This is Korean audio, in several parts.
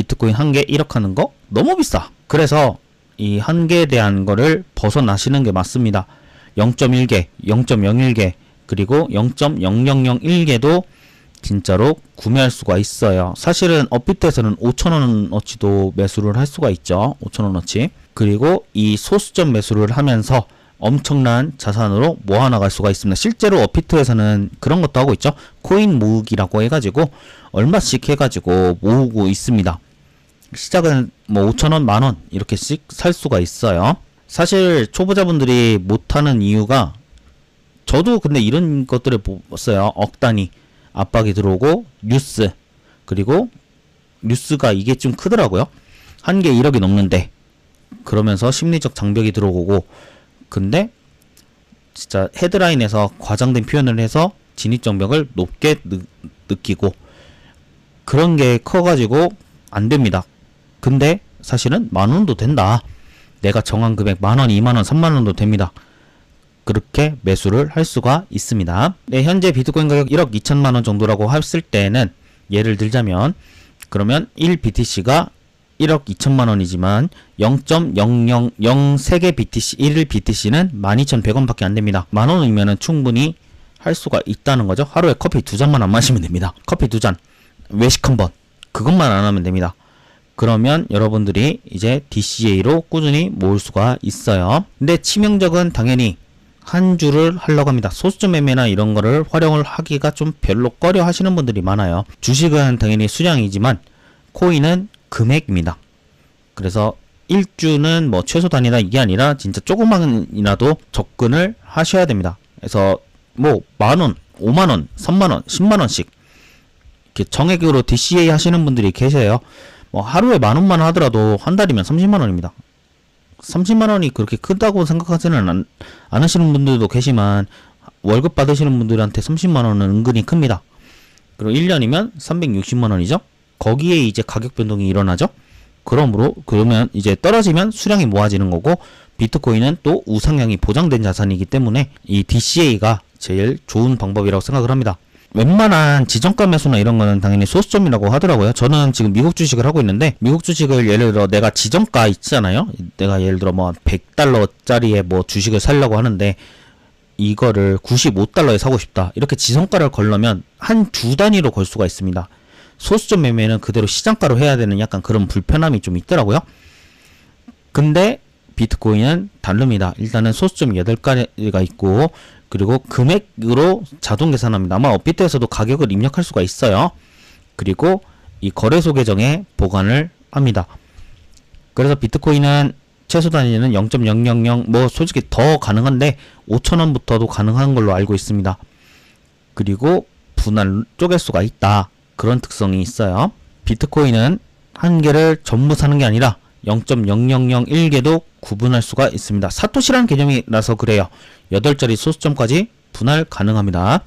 비트코인 한 개 1억 하는 거 너무 비싸. 그래서 이 한 개에 대한 거를 벗어나시는 게 맞습니다. 0.1개, 0.01개, 그리고 0.0001개도 진짜로 구매할 수가 있어요. 사실은 업비트에서는 5,000원어치도 매수를 할 수가 있죠. 5,000원어치. 그리고 이 소수점 매수를 하면서 엄청난 자산으로 모아나갈 수가 있습니다. 실제로 업비트에서는 그런 것도 하고 있죠. 코인 모으기라고 해가지고 얼마씩 해가지고 모으고 있습니다. 시작은 뭐 5,000원, 만원 이렇게씩 살 수가 있어요. 사실 초보자분들이 못하는 이유가, 저도 근데 이런 것들을 봤어요. 억 단위 압박이 들어오고 뉴스, 그리고 뉴스가 이게 좀 크더라고요. 한 개 1억이 넘는데, 그러면서 심리적 장벽이 들어오고, 근데 진짜 헤드라인에서 과장된 표현을 해서 진입장벽을 높게 느끼고, 그런 게 커가지고 안 됩니다. 근데 사실은 만원도 된다. 내가 정한 금액 만원, 2만원, 3만원도 됩니다. 그렇게 매수를 할 수가 있습니다. 네, 현재 비트코인 가격 1억 2천만원 정도라고 했을 때는, 예를 들자면 그러면 1BTC가 1억 2천만원이지만 0.0003개 BTC, 1 BTC는 12,100원 밖에 안 됩니다. 만원이면은 충분히 할 수가 있다는 거죠. 하루에 커피 2잔만 안 마시면 됩니다. 커피 2잔, 외식 한 번, 그것만 안 하면 됩니다. 그러면 여러분들이 이제 DCA로 꾸준히 모을 수가 있어요. 근데 치명적은 당연히 한 주를 하려고 합니다. 소수점 매매나 이런 거를 활용을 하기가 좀 별로 꺼려 하시는 분들이 많아요. 주식은 당연히 수량이지만 코인은 금액입니다. 그래서 1주는 뭐 최소 단위다 이게 아니라 진짜 조그만이라도 접근을 하셔야 됩니다. 그래서 뭐 만원, 5만원, 3만원, 10만원씩 이렇게 정액으로 DCA 하시는 분들이 계셔요. 뭐 하루에 만원만 하더라도 한 달이면 30만원입니다. 30만원이 그렇게 크다고 생각하지는 않으시는 분들도 계시만, 월급 받으시는 분들한테 30만원은 은근히 큽니다. 그리고 1년이면 360만원이죠. 거기에 이제 가격 변동이 일어나죠. 그러면 이제 떨어지면 수량이 모아지는 거고, 비트코인은 또 우상향이 보장된 자산이기 때문에 이 DCA가 제일 좋은 방법이라고 생각을 합니다. 웬만한 지정가 매수나 이런 거는 당연히 소수점이라고 하더라고요. 저는 지금 미국 주식을 하고 있는데, 미국 주식을 예를 들어 내가 지정가 있잖아요. 내가 예를 들어 뭐 100달러짜리의 뭐 주식을 살려고 하는데 이거를 95달러에 사고 싶다. 이렇게 지정가를 걸려면 한 주 단위로 걸 수가 있습니다. 소수점 매매는 그대로 시장가로 해야 되는 약간 그런 불편함이 좀 있더라고요. 근데 비트코인은 다릅니다. 일단은 소수점 8가지가 있고, 그리고 금액으로 자동 계산합니다. 아마 업비트에서도 가격을 입력할 수가 있어요. 그리고 이 거래소 계정에 보관을 합니다. 그래서 비트코인은 최소 단위는 0.000, 뭐 솔직히 더 가능한데 5,000원부터도 가능한 걸로 알고 있습니다. 그리고 분할 쪼갤 수가 있다. 그런 특성이 있어요. 비트코인은 한 개를 전부 사는 게 아니라 0.0001개도 구분할 수가 있습니다. 사토시라는 개념이라서 그래요. 8자리 소수점까지 분할 가능합니다.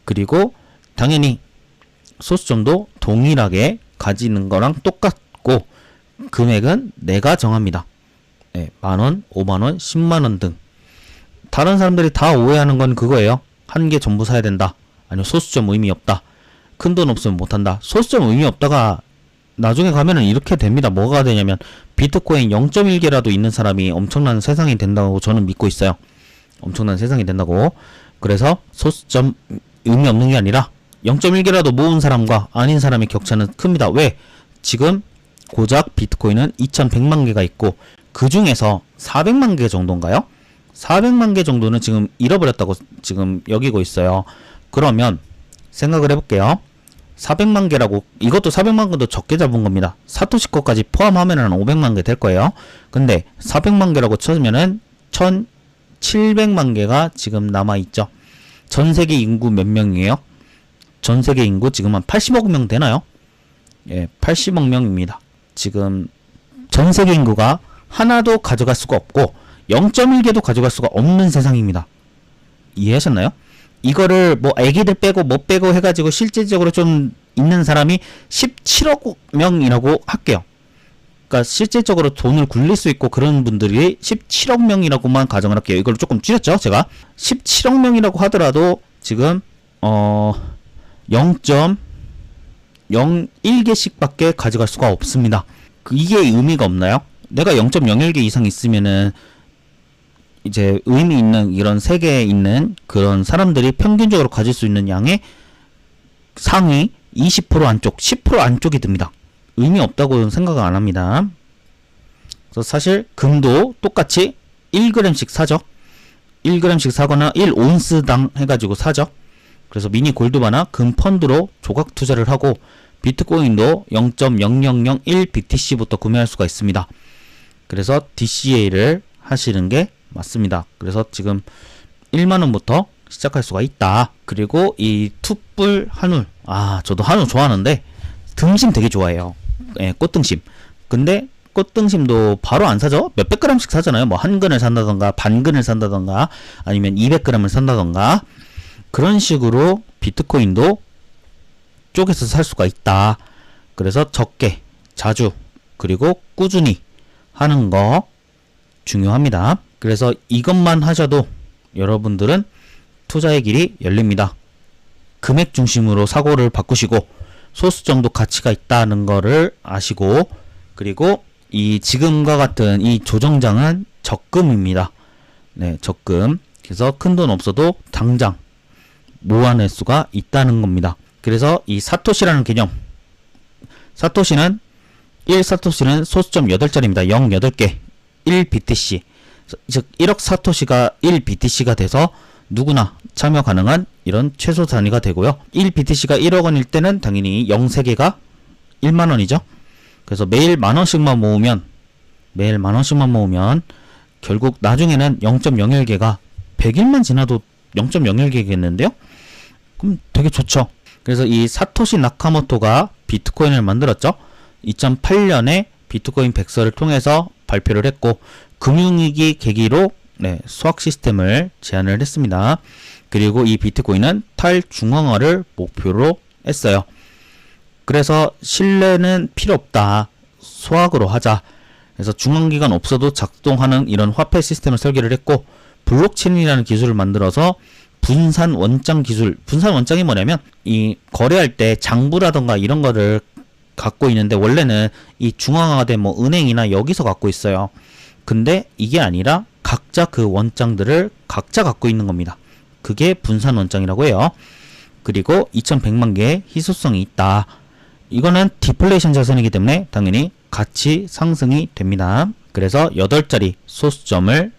그리고 당연히 소수점도 동일하게 가지는 거랑 똑같고, 금액은 내가 정합니다. 네, 만원, 5만원, 10만원 등. 다른 사람들이 다 오해하는 건 그거예요. 한 개 전부 사야 된다. 아니면 소수점 의미 없다. 큰 돈 없으면 못한다. 소수점 의미 없다가 나중에 가면은 이렇게 됩니다. 뭐가 되냐면 비트코인 0.1개라도 있는 사람이 엄청난 세상이 된다고 저는 믿고 있어요. 엄청난 세상이 된다고. 그래서 소수점 의미 없는 게 아니라 0.1개라도 모은 사람과 아닌 사람의 격차는 큽니다. 왜? 지금 고작 비트코인은 2100만 개가 있고, 그 중에서 400만 개 정도인가요? 400만 개 정도는 지금 잃어버렸다고 지금 여기고 있어요. 그러면 생각을 해볼게요. 400만 개라고, 이것도 400만 개도 적게 잡은 겁니다. 사토시 거까지 포함하면은 500만 개 될 거예요. 근데 400만 개라고 쳐주면은 1700만 개가 지금 남아있죠. 전 세계 인구 몇 명이에요? 전 세계 인구 지금 한 80억 명 되나요? 예, 80억 명입니다. 지금 전 세계 인구가 하나도 가져갈 수가 없고 0.1개도 가져갈 수가 없는 세상입니다. 이해하셨나요? 이거를 뭐 애기들 빼고 뭐 빼고 해가지고 실질적으로 좀 있는 사람이 17억 명이라고 할게요. 그러니까 실질적으로 돈을 굴릴 수 있고 그런 분들이 17억 명이라고만 가정을 할게요. 이걸 조금 줄였죠, 제가. 17억 명이라고 하더라도 지금 0.1 0.01개씩밖에 가져갈 수가 없습니다. 이게 의미가 없나요? 내가 0.01개 이상 있으면은 이제 의미 있는 이런 세계에 있는 그런 사람들이 평균적으로 가질 수 있는 양의 상위 20% 안쪽, 10% 안쪽이 듭니다. 의미 없다고는 생각을 안 합니다. 그래서 사실 금도 똑같이 1g씩 사죠. 1g씩 사거나 1온스당 해가지고 사죠. 그래서 미니 골드바나 금 펀드로 조각 투자를 하고 비트코인도 0.0001BTC부터 구매할 수가 있습니다. 그래서 DCA를 하시는 게 맞습니다. 그래서 지금 1만원부터 시작할 수가 있다. 그리고 이 투뿔 한울, 저도 한울 좋아하는데 등심 되게 좋아해요. 예, 꽃등심. 근데 꽃등심도 바로 안 사죠? 몇백 그램씩 사잖아요. 뭐 한 근을 산다던가 반 근을 산다던가 아니면 200g을 산다던가 그런 식으로 비트코인도 쪼개서 살 수가 있다. 그래서 적게, 자주, 그리고 꾸준히 하는 거 중요합니다. 그래서 이것만 하셔도 여러분들은 투자의 길이 열립니다. 금액 중심으로 사고를 바꾸시고 소수 정도 가치가 있다는 거를 아시고, 그리고 이 지금과 같은 이 조정장은 적금입니다. 네, 적금. 그래서 큰 돈 없어도 당장 모아낼 수가 있다는 겁니다. 그래서 이 사토시라는 개념, 사토시는 1사토시는 소수점 8자리입니다. 0, 8개, 1BTC. 즉 1억 사토시가 1BTC가 돼서 누구나 참여 가능한 이런 최소 단위가 되고요. 1BTC가 1억 원일 때는 당연히 0세개가 1만 원이죠. 그래서 매일 만원씩만 모으면 결국 나중에는 0.01개가 100일만 지나도 0.01개겠는데요? 그럼 되게 좋죠. 그래서 이 사토시 나카모토가 비트코인을 만들었죠. 2008년에 비트코인 백서를 통해서 발표를 했고 금융위기 계기로 수학 시스템을 제안을 했습니다. 그리고 이 비트코인은 탈중앙화를 목표로 했어요. 그래서 신뢰는 필요 없다. 수학으로 하자. 그래서 중앙기관 없어도 작동하는 이런 화폐 시스템을 설계를 했고 블록체인이라는 기술을 만들어서 분산 원장 기술, 분산 원장이 뭐냐면 이 거래할 때 장부라던가 이런 거를 갖고 있는데 원래는 이 중앙화된 뭐 은행이나 여기서 갖고 있어요. 근데 이게 아니라 각자 그 원장들을 각자 갖고 있는 겁니다. 그게 분산 원장이라고 해요. 그리고 2100만 개의 희소성이 있다. 이거는 디플레이션 자산이기 때문에 당연히 가치 상승이 됩니다. 그래서 8자리 소수점을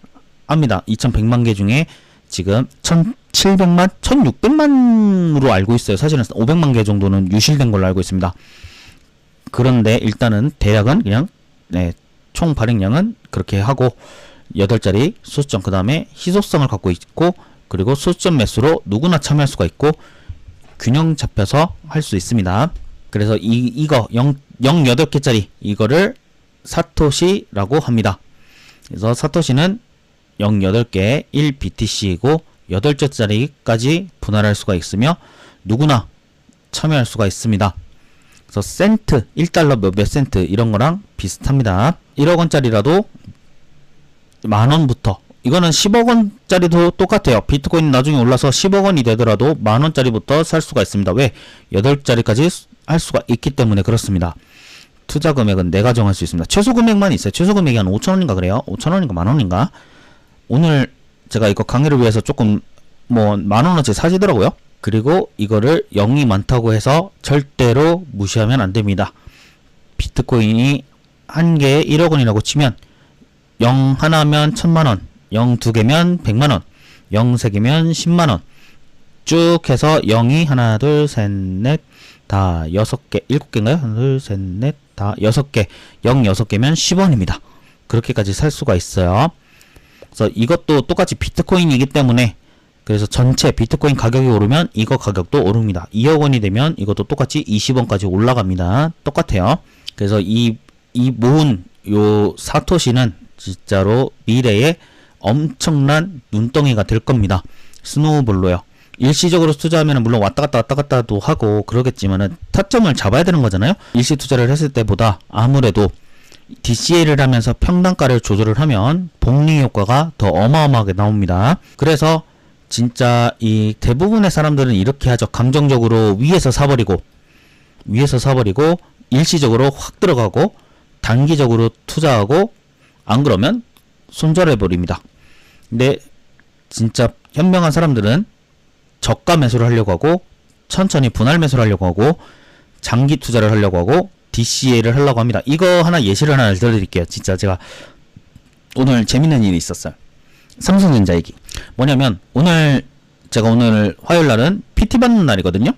합니다. 2100만 개 중에 지금 1700만, 1600만으로 알고 있어요. 사실은 500만 개 정도는 유실된 걸로 알고 있습니다. 그런데 일단은 대략은 그냥 총 발행량은 그렇게 하고 8자리 소수점, 그 다음에 희소성을 갖고 있고, 그리고 소수점 매수로 누구나 참여할 수가 있고 균형 잡혀서 할 수 있습니다. 그래서 이거 0.8개짜리 이거를 사토시라고 합니다. 그래서 사토시는 0.8개 1BTC이고 8자리까지 분할할 수가 있으며 누구나 참여할 수가 있습니다. 그래서 센트, 1달러 몇 센트 이런 거랑 비슷합니다. 1억 원짜리라도 만원부터, 이거는 10억 원짜리도 똑같아요. 비트코인 나중에 올라서 10억 원이 되더라도 만원짜리부터 살 수가 있습니다. 왜? 8자리까지 할 수가 있기 때문에 그렇습니다. 투자 금액은 내가 정할 수 있습니다. 최소 금액만 있어요. 최소 금액이 한 5천원인가 그래요. 5천원인가 만원인가. 오늘 제가 이거 강의를 위해서 조금 뭐 만원어치 사시더라고요. 그리고 이거를 0이 많다고 해서 절대로 무시하면 안 됩니다. 비트코인이 한 개에 1억 원이라고 치면 0 하나면 1000만원, 0 2개면 100만원, 0 3개면 10만원 쭉 해서 0이 하나 둘 셋 넷 다 6개, 7개인가요? 하나 둘 셋 넷 다 6개, 0 6개면 10원입니다. 그렇게까지 살 수가 있어요. 그래서 이것도 똑같이 비트코인이기 때문에, 그래서 전체 비트코인 가격이 오르면 이거 가격도 오릅니다. 2억 원이 되면 이것도 똑같이 20원까지 올라갑니다. 똑같아요. 그래서 이 모은 요 사토시는 진짜로 미래에 엄청난 눈덩이가 될 겁니다. 스노우볼로요. 일시적으로 투자하면 물론 왔다 갔다도 하고 그러겠지만은 타점을 잡아야 되는 거잖아요. 일시 투자를 했을 때보다 아무래도 DCA를 하면서 평단가를 조절을 하면 복리 효과가 더 어마어마하게 나옵니다. 그래서 진짜 이 대부분의 사람들은 이렇게 하죠. 감정적으로 위에서 사버리고 위에서 사버리고 일시적으로 확 들어가고 단기적으로 투자하고 안 그러면 손절해버립니다. 근데 진짜 현명한 사람들은 저가 매수를 하려고 하고 천천히 분할 매수를 하려고 하고 장기 투자를 하려고 하고 DCA를 하려고 합니다. 이거 하나 예시를 하나 들려드릴게요. 진짜 제가 오늘 재밌는 일이 있었어요. 삼성전자 얘기. 뭐냐면 제가 오늘 화요일날은 PT 받는 날이거든요.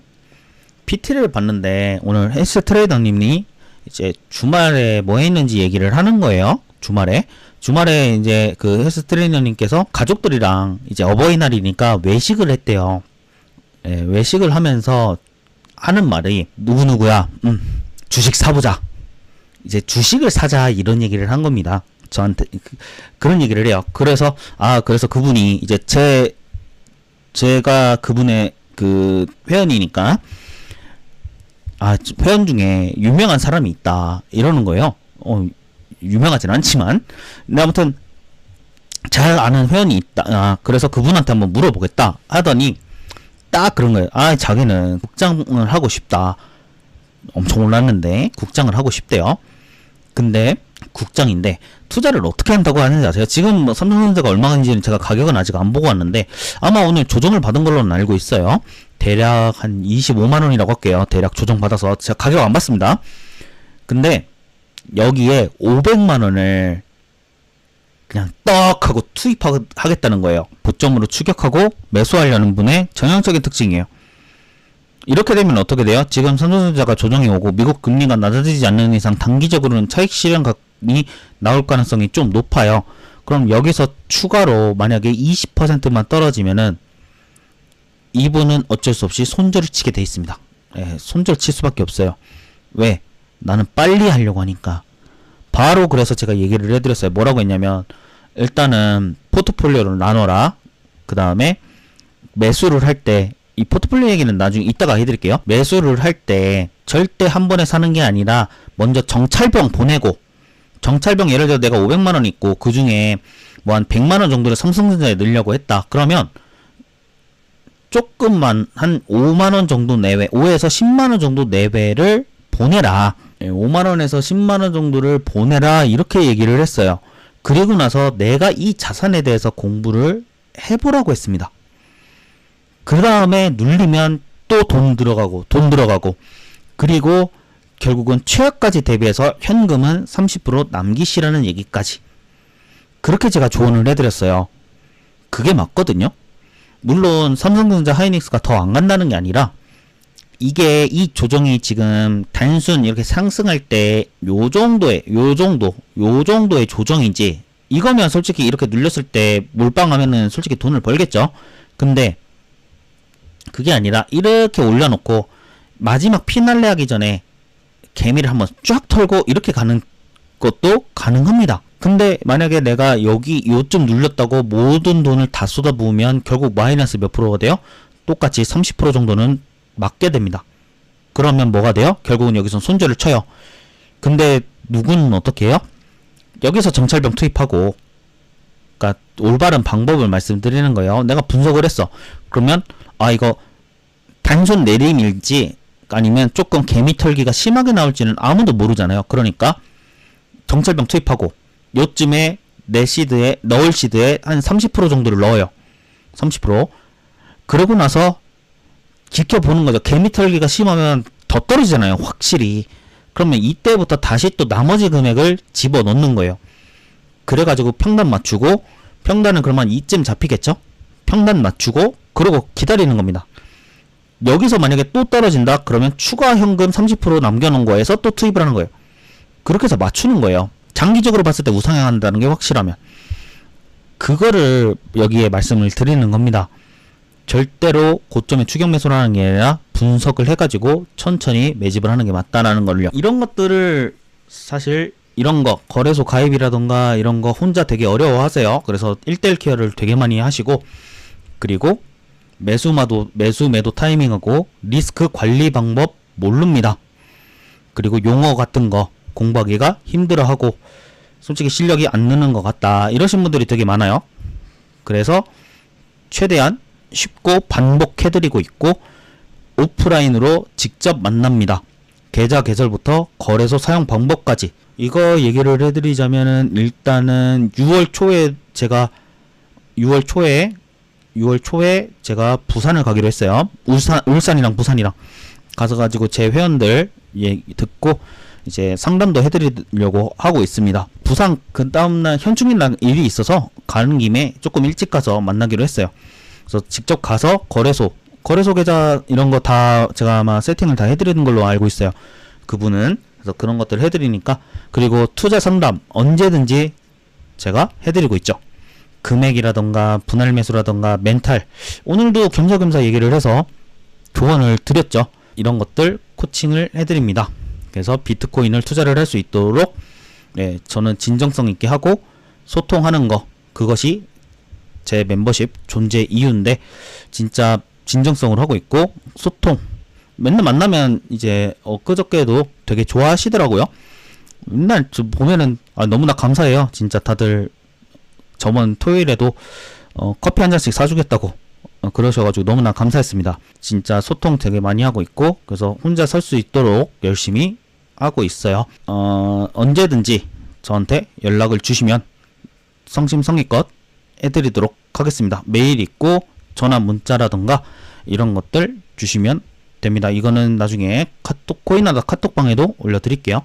PT를 받는데 오늘 헬스 트레이더님이 이제 주말에 뭐 했는지 얘기를 하는 거예요. 주말에 이제 그 헬스 트레이너님께서 가족들이랑 이제 어버이날이니까 외식을 했대요. 예, 외식을 하면서 하는 말이 누구누구야 주식 사보자, 이제 주식을 사자, 이런 얘기를 한 겁니다. 저한테 그런 얘기를 해요. 그래서 그래서 그분이 이제 제가 그분의 그 회원이니까 회원 중에 유명한 사람이 있다 이러는 거예요. 유명하진 않지만 근데 아무튼 잘 아는 회원이 있다. 그래서 그분한테 한번 물어보겠다 하더니 딱 그런 거예요. 자기는 국장을 하고 싶다. 엄청 올랐는데 국장을 하고 싶대요. 근데 국장인데 투자를 어떻게 한다고 하는지 아세요? 지금 뭐 삼성전자가 얼마인지는 제가 가격은 아직 안 보고 왔는데 아마 오늘 조정을 받은 걸로는 알고 있어요. 대략 한 25만원이라고 할게요. 대략 조정받아서 제가 가격 안 봤습니다. 근데 여기에 500만원을 그냥 떡 하고 투입하겠다는 거예요. 고점으로 추격하고 매수하려는 분의 전형적인 특징이에요. 이렇게 되면 어떻게 돼요? 지금 삼성전자가 조정이 오고 미국 금리가 낮아지지 않는 이상 단기적으로는 차익 실현이 나올 가능성이 좀 높아요. 그럼 여기서 추가로 만약에 20%만 떨어지면은 이분은 어쩔 수 없이 손절을 치게 돼 있습니다. 손절 칠 수밖에 없어요. 왜? 나는 빨리 하려고 하니까. 바로 그래서 제가 얘기를 해드렸어요. 뭐라고 했냐면 일단은 포트폴리오를 나눠라. 그 다음에 매수를 할 때 이 포트폴리오 얘기는 나중에 이따가 해드릴게요. 매수를 할 때 절대 한 번에 사는 게 아니라 먼저 정찰병 보내고, 정찰병 예를 들어 내가 500만원 있고 그 중에 뭐 한 100만원 정도를 삼성전자에 넣으려고 했다. 그러면 조금만 한 5만원 정도 내외, 5에서 10만원 정도 내외를 보내라. 5만원에서 10만원 정도를 보내라. 이렇게 얘기를 했어요. 그리고 나서 내가 이 자산에 대해서 공부를 해보라고 했습니다. 그 다음에 눌리면 또 돈 들어가고 그리고 결국은 최악까지 대비해서 현금은 30% 남기시라는 얘기까지. 그렇게 제가 조언을 해드렸어요. 그게 맞거든요. 물론 삼성전자 하이닉스가 더 안 간다는 게 아니라 이게 이 조정이 지금 단순 이렇게 상승할 때 요 정도의 조정이지, 이거면 솔직히 이렇게 눌렸을 때 몰빵하면은 솔직히 돈을 벌겠죠. 근데 그게 아니라 이렇게 올려놓고 마지막 피날레 하기 전에 개미를 한번 쫙 털고 이렇게 가는 것도 가능합니다. 근데 만약에 내가 여기 요쯤 눌렸다고 모든 돈을 다 쏟아부으면 결국 마이너스 몇 프로가 돼요? 똑같이 30% 정도는 맞게 됩니다. 그러면 뭐가 돼요? 결국은 여기서 손절을 쳐요. 근데 누구는 어떻게 해요? 여기서 정찰병 투입하고, 그러니까 올바른 방법을 말씀드리는 거예요. 내가 분석을 했어. 그러면 이거 단순 내림일지 아니면 조금 개미 털기가 심하게 나올지는 아무도 모르잖아요. 그러니까 정찰병 투입하고 요쯤에 내 시드에 넣을 시드에 한 30% 정도를 넣어요. 30%. 그러고 나서 지켜보는 거죠. 개미 털기가 심하면 더 떨어지잖아요. 확실히. 그러면 이때부터 다시 또 나머지 금액을 집어넣는 거예요. 그래가지고 평단 맞추고, 평단은 그러면 이쯤 잡히겠죠? 평단 맞추고 그러고 기다리는 겁니다. 여기서 만약에 또 떨어진다 그러면 추가 현금 30% 남겨놓은 거에서 또 투입을 하는 거예요. 그렇게 해서 맞추는 거예요. 장기적으로 봤을 때 우상향한다는 게 확실하면. 그거를 여기에 말씀을 드리는 겁니다. 절대로 고점에 추격 매수를 하는 게 아니라 분석을 해가지고 천천히 매집을 하는 게 맞다라는 걸요. 이런 것들을 사실 이런 거 거래소 가입이라던가 이런 거 혼자 되게 어려워하세요. 그래서 1대1 케어를 되게 많이 하시고, 그리고 매수 매도 타이밍하고 리스크 관리 방법 모릅니다. 그리고 용어 같은 거 공부하기가 힘들어하고 솔직히 실력이 안 느는 것 같다 이러신 분들이 되게 많아요. 그래서 최대한 쉽고 반복해드리고 있고 오프라인으로 직접 만납니다. 계좌 개설부터 거래소 사용 방법까지 이거 얘기를 해드리자면은 일단은 6월 초에 제가 제가 부산을 가기로 했어요. 울산이랑 부산이랑 가서가지고 제 회원들 듣고 이제 상담도 해드리려고 하고 있습니다. 부산 그 다음날 현충일날 일이 있어서 가는 김에 조금 일찍 가서 만나기로 했어요. 그래서 직접 가서 거래소 계좌 이런 거 다 제가 아마 세팅을 다 해드리는 걸로 알고 있어요. 그분은. 그래서 그런 것들 해드리니까, 그리고 투자 상담 언제든지 제가 해드리고 있죠. 금액이라던가 분할 매수라던가 멘탈, 오늘도 겸사겸사 얘기를 해서 조언을 드렸죠. 이런 것들 코칭을 해드립니다. 그래서 비트코인을 투자를 할 수 있도록 저는 진정성 있게 하고 소통하는 거, 그것이 제 멤버십 존재 이유인데 진짜 진정성으로 하고 있고, 소통 맨날 만나면 이제 엊그저께도 되게 좋아하시더라고요. 맨날 보면은 너무나 감사해요. 진짜 다들 저번 토요일에도 커피 한 잔씩 사주겠다고 그러셔가지고 너무나 감사했습니다. 진짜 소통 되게 많이 하고 있고, 그래서 혼자 설 수 있도록 열심히 하고 있어요. 언제든지 저한테 연락을 주시면 성심성의껏 해드리도록 하겠습니다. 메일 있고 전화 문자라던가 이런 것들 주시면 됩니다. 이거는 나중에 코인하다 카톡방에도 올려드릴게요.